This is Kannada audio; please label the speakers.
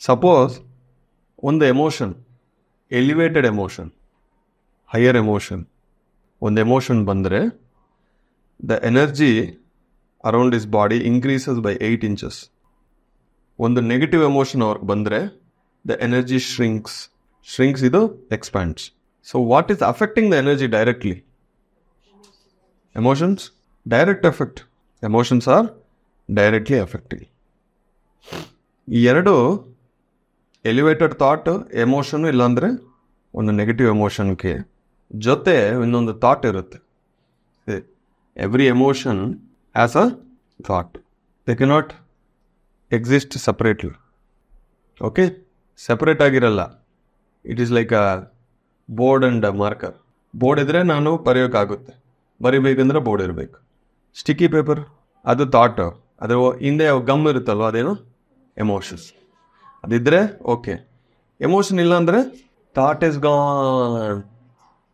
Speaker 1: ಸಪೋಸ್ ಒಂದು emotion, elevated emotion, higher emotion, ಒಂದು ಎಮೋಷನ್ ಬಂದರೆ the energy around is body increases by 8 inches. ಒಂದು ನೆಗೆಟಿವ್ ಎಮೋಷನ್ ಅವ್ರಿಗೆ ಬಂದರೆ ದ ಎನರ್ಜಿ ಶ್ರಿಂಕ್ಸ್ ಇದು expands. So what is affecting the energy directly? Emotions. Direct effect. Emotions are directly affecting. ಈ ಎರಡು ಎಲಿವೇಟೆಡ್ ಥಾಟ್, ಎಮೋಷನ್, ಇಲ್ಲಾಂದರೆ ಒಂದು ನೆಗೆಟಿವ್ ಎಮೋಷನ್ಗೆ ಜೊತೆ ಇನ್ನೊಂದು ಥಾಟ್ ಇರುತ್ತೆ. Every emotion has a thought. They cannot exist separately. Okay, separate ಆಗಿರಲ್ಲ. It is like a board and marker. Board ಇದ್ದರೆ ನಾನು ಬರೆಯೋಕ್ಕಾಗುತ್ತೆ, ಬರಿಬೇಕಂದ್ರೆ ಬೋರ್ಡ್ ಇರಬೇಕು. ಸ್ಟಿಕ್ಕಿ ಪೇಪರ್ ಅದು ಥಾಟು, ಅದು ಹಿಂದೆ ಗಮ್ ಇರುತ್ತಲ್ವ, ಅದೇನು ಎಮೋಷನ್ಸ್. ಅದಿದ್ದರೆ ಓಕೆ. ಎಮೋಷನ್ ಇಲ್ಲ ಅಂದರೆ ಥಾಟ್ ಇಸ್ ಗಾನ್.